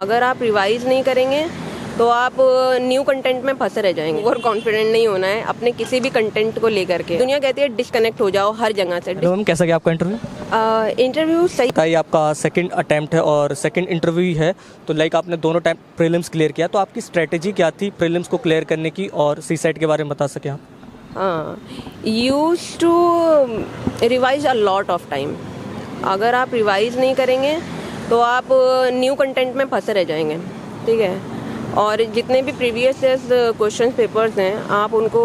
अगर आप रिवाइज नहीं करेंगे तो आप न्यू कंटेंट में फंसे रह जाएंगे। और कॉन्फिडेंट नहीं होना है अपने किसी भी कंटेंट को लेकर के। दुनिया कहती है डिस्कनेक्ट हो जाओ हर जगह से। मैम कैसा गया आपका इंटरव्यू? इंटरव्यू सही। बताइए, आपका सेकंड अटेम्प्ट है और सेकंड इंटरव्यू है, तो लाइक आपने दोनों टाइम प्रीलिम्स क्लियर किया, तो आपकी स्ट्रेटेजी क्या थी प्रीलिम्स को क्लियर करने की, और सी सेट के बारे में बता सकें आप? हाँ, use to revise a lot of time. अगर आप रिवाइज नहीं करेंगे तो आप न्यू कंटेंट में फंसे रह जाएंगे, ठीक है। और जितने भी प्रीवियस क्वेश्चन पेपर्स हैं आप उनको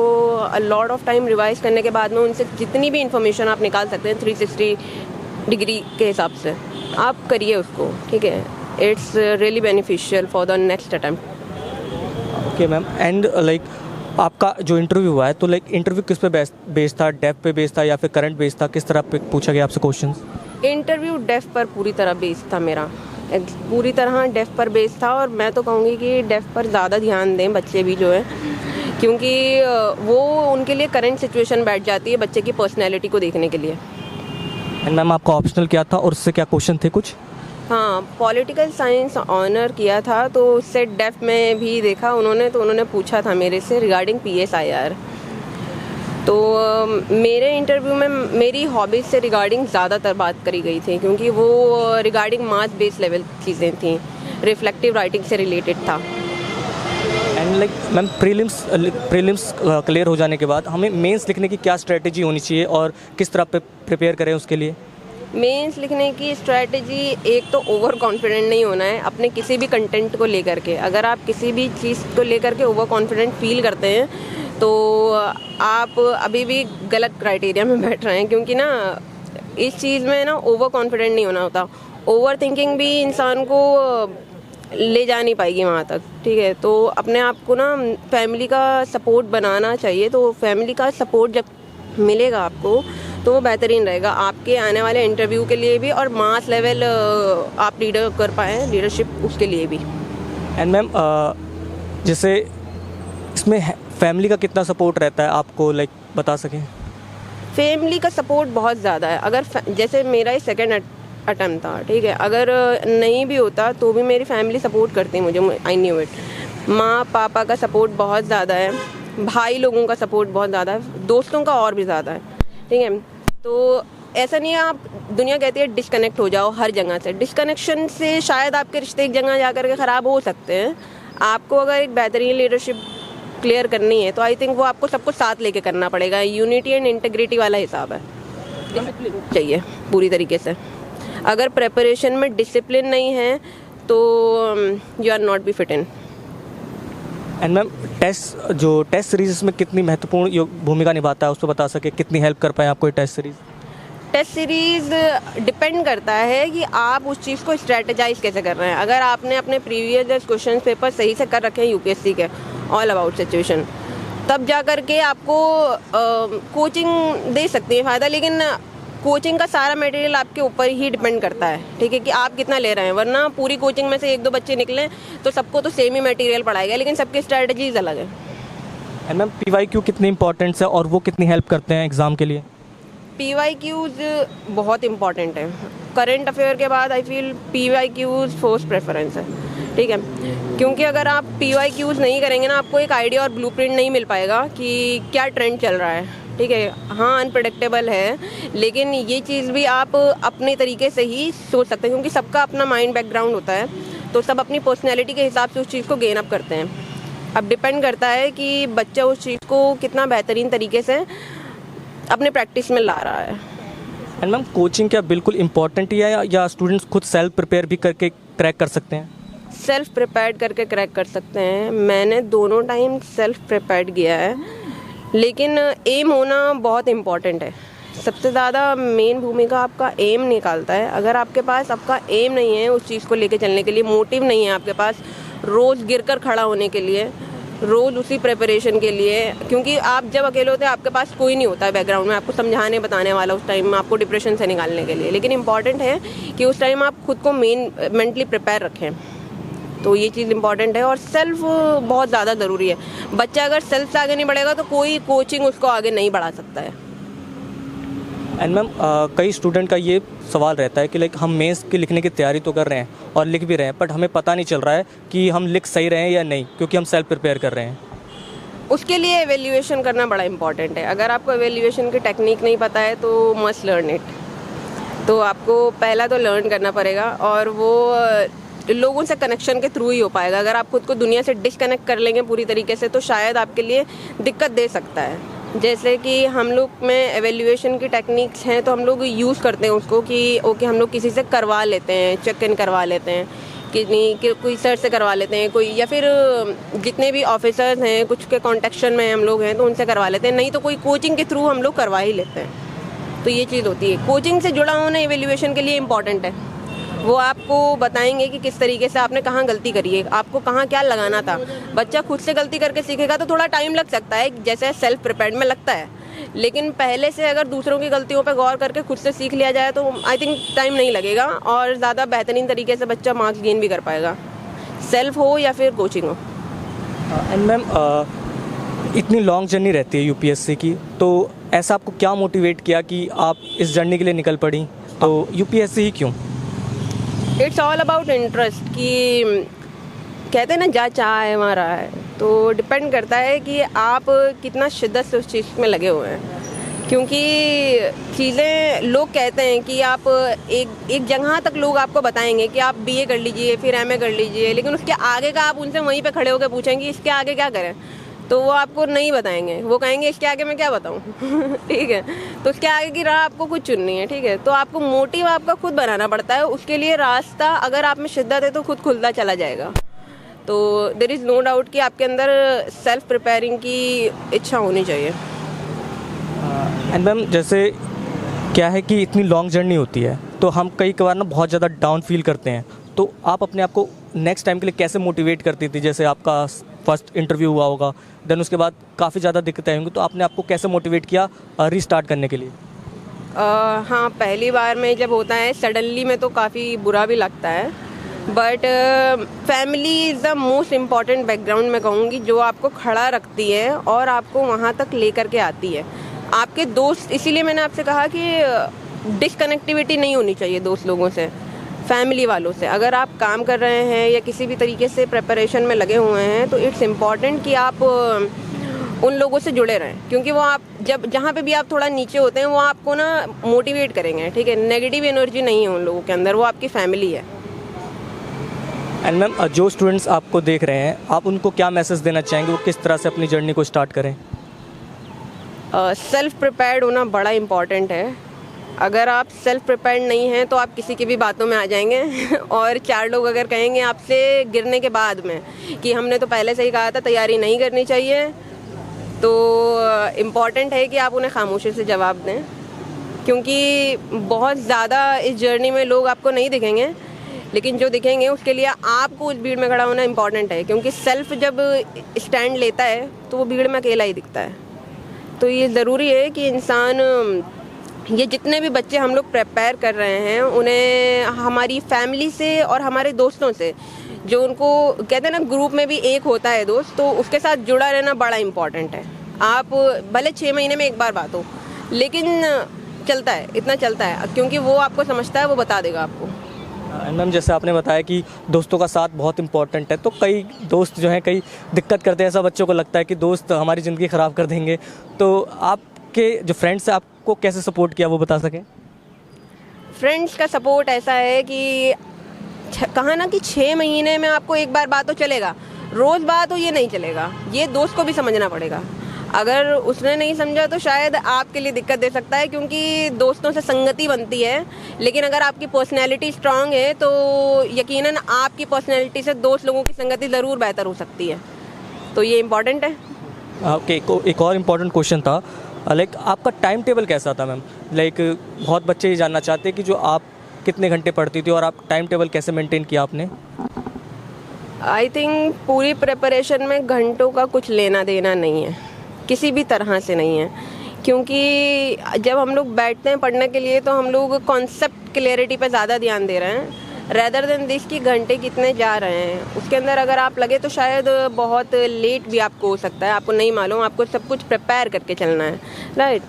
लॉट ऑफ टाइम रिवाइज करने के बाद में उनसे जितनी भी इंफॉर्मेशन आप निकाल सकते हैं 360 डिग्री के हिसाब से आप करिए उसको, ठीक है। It's really beneficial for the next attempt. Okay ma'am, and like आपका जो इंटरव्यू हुआ है, तो लाइक इंटरव्यू किस पे बेस्ड था? डेफ पे बेस्ड था या फिर करंट बेस्ड था? किस तरह पे पूछा गया आपसे क्वेश्चन? इंटरव्यू डेफ पर पूरी तरह बेस्ड था मेरा, पूरी तरह डेफ पर बेस्ड था। और मैं तो कहूँगी कि डेफ पर ज़्यादा ध्यान दें बच्चे भी जो है, क्योंकि वो उनके लिए करंट सिचुएशन बैठ जाती है बच्चे की पर्सनैलिटी को देखने के लिए। एंड मैम आपका ऑप्शनल क्या था और उससे क्या क्वेश्चन थे कुछ? हाँ, पॉलिटिकल साइंस ऑनर किया था, तो उससे डेफ में भी देखा उन्होंने पूछा था मेरे से रिगार्डिंग PSIR। तो मेरे इंटरव्यू में मेरी हॉबीज़ से रिगार्डिंग ज़्यादातर बात करी गई थी, क्योंकि वो रिगार्डिंग मास बेस लेवल चीज़ें थी, रिफ्लेक्टिव राइटिंग से रिलेटेड था। And like ma'am prelims clear हो जाने के बाद हमें मेंस लिखने की क्या स्ट्रेटेजी होनी चाहिए और किस तरह पे प्रिपेयर करें उसके लिए? मेंस लिखने की स्ट्रेटजी, एक तो ओवर कॉन्फिडेंट नहीं होना है अपने किसी भी कंटेंट को लेकर के। अगर आप किसी भी चीज़ को लेकर के ओवर कॉन्फिडेंट फील करते हैं तो आप अभी भी गलत क्राइटेरिया में बैठ रहे हैं, क्योंकि ना इस चीज़ में ना ओवर कॉन्फिडेंट नहीं होना होता। ओवर थिंकिंग भी इंसान को ले जा नहीं पाएगी वहाँ तक, ठीक है। तो अपने आप को ना फैमिली का सपोर्ट बनाना चाहिए। तो फैमिली का सपोर्ट जब मिलेगा आपको तो वो बेहतरीन रहेगा आपके आने वाले इंटरव्यू के लिए भी, और मास लेवल आप लीडर कर पाएँ, लीडरशिप उसके लिए भी। एंड मैम जैसे इसमें फैमिली का कितना सपोर्ट रहता है आपको, लाइक बता सकें? फैमिली का सपोर्ट बहुत ज़्यादा है। अगर जैसे मेरा ही सेकंड अटेम्प्ट था, ठीक है, अगर नहीं भी होता तो भी मेरी फैमिली सपोर्ट करती मुझे, आई न्यू इट। माँ पापा का सपोर्ट बहुत ज़्यादा है, भाई लोगों का सपोर्ट बहुत ज़्यादा है, दोस्तों का और भी ज़्यादा है, ठीक है। तो ऐसा नहीं है आप, दुनिया कहती है डिस्कनेक्ट हो जाओ हर जगह से। डिस्कनेक्शन से शायद आपके रिश्ते एक जगह जा कर के ख़राब हो सकते हैं। आपको अगर एक बेहतरीन लीडरशिप क्लियर करनी है तो आई थिंक वो आपको सबको साथ लेके करना पड़ेगा। यूनिटी एंड इंटीग्रिटी वाला हिसाब है, डिसिप्लिन चाहिए पूरी तरीके से। अगर प्रिपरेशन में डिसिप्लिन नहीं है तो you are not be fit in. And ma'am test series में कितनी महत्वपूर्ण भूमिका निभाता है, उस पर बता सके, कितनी हेल्प कर पाए आपको ये test series? Test series depend करता है कि आप उस चीज़ को स्ट्रेटेजाइज कैसे कर रहे हैं। अगर आपने अपने प्रीवियस क्वेश्चन पेपर सही से कर रखे हैं UPSC के ऑल अबाउट सिचुएशन, तब जा कर के आपको कोचिंग दे सकती है फ़ायदा। लेकिन कोचिंग का सारा मटेरियल आपके ऊपर ही डिपेंड करता है, ठीक है, कि आप कितना ले रहे हैं। वरना पूरी कोचिंग में से 1-2 बच्चे निकलें तो सबको तो सेम ही मटेरियल पढ़ाएगा, लेकिन सबकी स्ट्रेटजीज अलग है। एंड मैम PYQ कितनी इंपॉर्टेंट है और वो कितनी हेल्प करते हैं एग्ज़ाम के लिए? PYQs बहुत इंपॉर्टेंट है। करंट अफेयर के बाद I feel PYQs first preference है, ठीक है। क्योंकि अगर आप PYQs नहीं करेंगे ना, आपको एक आइडिया और ब्लूप्रिंट नहीं मिल पाएगा कि क्या ट्रेंड चल रहा है, ठीक है। हाँ, अनप्रेडिक्टेबल है, लेकिन ये चीज़ भी आप अपने तरीके से ही सोच सकते हैं, क्योंकि सबका अपना माइंड बैकग्राउंड होता है, तो सब अपनी पर्सनैलिटी के हिसाब से उस चीज़ को गेन अप करते हैं। अब डिपेंड करता है कि बच्चा उस चीज़ को कितना बेहतरीन तरीके से अपने प्रैक्टिस में ला रहा है। एंड मैम कोचिंग क्या बिल्कुल इम्पॉर्टेंट ही है या स्टूडेंट्स खुद सेल्फ प्रिपेयर भी करके क्रैक कर सकते हैं? सेल्फ प्रिपेयर्ड करके क्रैक कर सकते हैं। मैंने दोनों टाइम सेल्फ प्रिपेयर्ड किया है, लेकिन एम होना बहुत इम्पॉर्टेंट है। सबसे ज़्यादा मेन भूमिका आपका एम निकालता है। अगर आपके पास आपका एम नहीं है उस चीज़ को लेके चलने के लिए, मोटिव नहीं है आपके पास रोज़ गिरकर खड़ा होने के लिए, रोज़ उसी प्रिपरेशन के लिए, क्योंकि आप जब अकेले होते हैं आपके पास कोई नहीं होता है बैकग्राउंड में आपको समझाने बताने वाला उस टाइम में, आपको डिप्रेशन से निकालने के लिए। लेकिन इम्पॉर्टेंट है कि उस टाइम आप खुद को मेंटली प्रिपेयर रखें, तो ये चीज़ इंपॉर्टेंट है। और सेल्फ बहुत ज़्यादा ज़रूरी है। बच्चा अगर सेल्फ से आगे नहीं बढ़ेगा तो कोई कोचिंग उसको आगे नहीं बढ़ा सकता है। एंड मैम कई स्टूडेंट का ये सवाल रहता है कि लाइक हम मेंस की लिखने की तैयारी तो कर रहे हैं और लिख भी रहे हैं, बट हमें पता नहीं चल रहा है कि हम लिख सही रहे हैं या नहीं, क्योंकि हम सेल्फ प्रिपेयर कर रहे हैं। उसके लिए एवेल्यूएशन करना बड़ा इंपॉर्टेंट है। अगर आपको एवेल्यूएशन की टेक्निक नहीं पता है तो मस्ट लर्न इट। तो आपको पहला तो लर्न करना पड़ेगा, और वो लोगों से कनेक्शन के थ्रू ही हो पाएगा। अगर आप खुद को दुनिया से डिस्कनेक्ट कर लेंगे पूरी तरीके से तो शायद आपके लिए दिक्कत दे सकता है। जैसे कि हम लोग में एवेल्यूएशन की टेक्निक्स हैं तो हम लोग यूज़ करते हैं उसको कि ओके हम लोग किसी से करवा लेते हैं, चेक इन करवा लेते हैं कि नहीं कि कोई सर से करवा लेते हैं कोई, या फिर जितने भी ऑफिसर्स हैं कुछ के कॉन्टेक्शन में हम लोग हैं तो उनसे करवा लेते हैं, नहीं तो कोई कोचिंग के थ्रू हम लोग करवा ही लेते हैं। तो ये चीज़ होती है। कोचिंग से जुड़ा होना एवेल्यूएशन के लिए इम्पॉर्टेंट है। वो आपको बताएंगे कि किस तरीके से आपने कहाँ गलती करी है, आपको कहाँ क्या लगाना था। बच्चा खुद से गलती करके सीखेगा तो थोड़ा टाइम लग सकता है, जैसे सेल्फ प्रिपेयर्ड में लगता है, लेकिन पहले से अगर दूसरों की गलतियों पर गौर करके खुद से सीख लिया जाए तो आई थिंक टाइम नहीं लगेगा और ज़्यादा बेहतरीन तरीके से बच्चा मार्क्स गेन भी कर पाएगा, सेल्फ हो या फिर कोचिंग हो। एंड मैम इतनी लॉन्ग जर्नी रहती है यूपीएससी की, तो ऐसा आपको क्या मोटिवेट किया कि आप इस जर्नी के लिए निकल पड़ी? तो यूपीएससी ही क्यों? It's all about interest. कि कहते हैं ना जा चाह है वहाँ रहा है, तो डिपेंड करता है कि आप कितना शिद्दत से उस चीज़ में लगे हुए हैं। क्योंकि चीज़ें लोग कहते हैं कि आप एक जगह तक लोग आपको बताएंगे कि आप बीए कर लीजिए फिर एमए कर लीजिए, लेकिन उसके आगे का आप उनसे वहीं पे खड़े होकर पूछेंगे इसके आगे क्या करें, तो वो आपको नहीं बताएंगे। वो कहेंगे इसके आगे मैं क्या बताऊँ ठीक है, तो उसके आगे की राह आपको खुद चुननी है। ठीक है, तो आपको मोटिव आपका खुद बनाना पड़ता है। उसके लिए रास्ता अगर आप में शिद्दत है तो खुद खुलता चला जाएगा। तो देयर इज़ नो डाउट कि आपके अंदर सेल्फ प्रिपेयरिंग की इच्छा होनी चाहिए। एंड मैम जैसे क्या है कि इतनी लॉन्ग जर्नी होती है तो हम कई बार ना बहुत ज़्यादा डाउन फील करते हैं, तो आप अपने आप को नेक्स्ट टाइम के लिए कैसे मोटिवेट करती थी? जैसे आपका फर्स्ट इंटरव्यू हुआ होगा, देन उसके बाद काफ़ी ज़्यादा दिक्कतें होंगी, तो आपने आपको कैसे मोटिवेट किया रीस्टार्ट करने के लिए? हाँ, पहली बार में जब होता है सडनली में तो काफ़ी बुरा भी लगता है, but family is the most important background मैं कहूँगी, जो आपको खड़ा रखती है और आपको वहाँ तक लेकर के आती है। आपके दोस्त, इसीलिए मैंने आपसे कहा कि डिसकनेक्टिविटी नहीं होनी चाहिए दोस्त लोगों से, फैमिली वालों से। अगर आप काम कर रहे हैं या किसी भी तरीके से प्रिपरेशन में लगे हुए हैं तो इट्स इम्पॉर्टेंट कि आप उन लोगों से जुड़े रहें, क्योंकि वो आप जब जहाँ पे भी आप थोड़ा नीचे होते हैं वो आपको ना मोटिवेट करेंगे। ठीक है, नेगेटिव एनर्जी नहीं है उन लोगों के अंदर, वो आपकी फैमिली है। एंड मैम जो स्टूडेंट्स आपको देख रहे हैं, आप उनको क्या मैसेज देना चाहेंगे, वो किस तरह से अपनी जर्नी को स्टार्ट करें? सेल्फ प्रिपेयर्ड होना बड़ा इम्पॉर्टेंट है। अगर आप सेल्फ प्रिपेयर्ड नहीं हैं तो आप किसी की भी बातों में आ जाएंगे और चार लोग अगर कहेंगे आपसे गिरने के बाद में कि हमने तो पहले से ही कहा था तैयारी नहीं करनी चाहिए, तो इम्पॉर्टेंट है कि आप उन्हें खामोशी से जवाब दें, क्योंकि बहुत ज़्यादा इस जर्नी में लोग आपको नहीं दिखेंगे, लेकिन जो दिखेंगे उसके लिए आपको उस भीड़ में खड़ा होना इम्पॉर्टेंट है। क्योंकि सेल्फ जब स्टैंड लेता है तो वो भीड़ में अकेला ही दिखता है। तो ये ज़रूरी है कि इंसान, ये जितने भी बच्चे हम लोग प्रिपेयर कर रहे हैं उन्हें हमारी फैमिली से और हमारे दोस्तों से, जो उनको कहते हैं ना ग्रुप में भी एक होता है दोस्त, तो उसके साथ जुड़ा रहना बड़ा इम्पॉर्टेंट है। आप भले 6 महीने में एक बार बात हो, लेकिन चलता है, इतना चलता है, क्योंकि वो आपको समझता है, वो बता देगा आपको। मैम जैसे आपने बताया कि दोस्तों का साथ बहुत इंपॉर्टेंट है, तो कई दोस्त जो हैं कई दिक्कत करते हैं, ऐसा बच्चों को लगता है कि दोस्त हमारी ज़िंदगी ख़राब कर देंगे, तो आपके जो फ्रेंड्स हैं आपको कैसे सपोर्ट किया वो बता सकें? फ्रेंड्स का सपोर्ट ऐसा है कि कहा ना कि 6 महीने में आपको एक बार बात तो चलेगा, रोज़ बात हो ये नहीं चलेगा, ये दोस्त को भी समझना पड़ेगा। अगर उसने नहीं समझा तो शायद आपके लिए दिक्कत दे सकता है, क्योंकि दोस्तों से संगति बनती है, लेकिन अगर आपकी पर्सनैलिटी स्ट्रांग है तो यकीनन आपकी पर्सनैलिटी से दोस्त लोगों की संगति ज़रूर बेहतर हो सकती है। तो ये इम्पॉर्टेंट है। ओके, एक और इम्पॉर्टेंट क्वेश्चन था, लाइक आपका टाइम टेबल कैसा था मैम? लाइक बहुत बच्चे ये जानना चाहते हैं कि जो आप कितने घंटे पढ़ती थी और आप टाइम टेबल कैसे मेंटेन किया आपने? आई थिंक पूरी प्रिपरेशन में घंटों का कुछ लेना देना नहीं है, किसी भी तरह से नहीं है, क्योंकि जब हम लोग बैठते हैं पढ़ने के लिए तो हम लोग कॉन्सेप्ट क्लियरिटी पे ज़्यादा ध्यान दे रहे हैं रेदर देन दिस कि घंटे कितने जा रहे हैं। उसके अंदर अगर आप लगे तो शायद बहुत लेट भी आपको हो सकता है, आपको नहीं मालूम, आपको सब कुछ प्रिपेयर करके चलना है, राइट।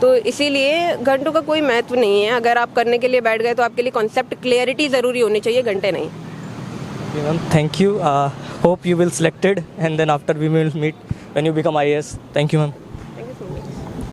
तो इसीलिए घंटों का कोई महत्व नहीं है। अगर आप करने के लिए बैठ गए तो आपके लिए कॉन्सेप्ट क्लियरिटी ज़रूरी होनी चाहिए, घंटे नहीं। Okay, ma'am, thank you. Hope you will selected, and then after we will meet when you become IAS. Thank you, ma'am.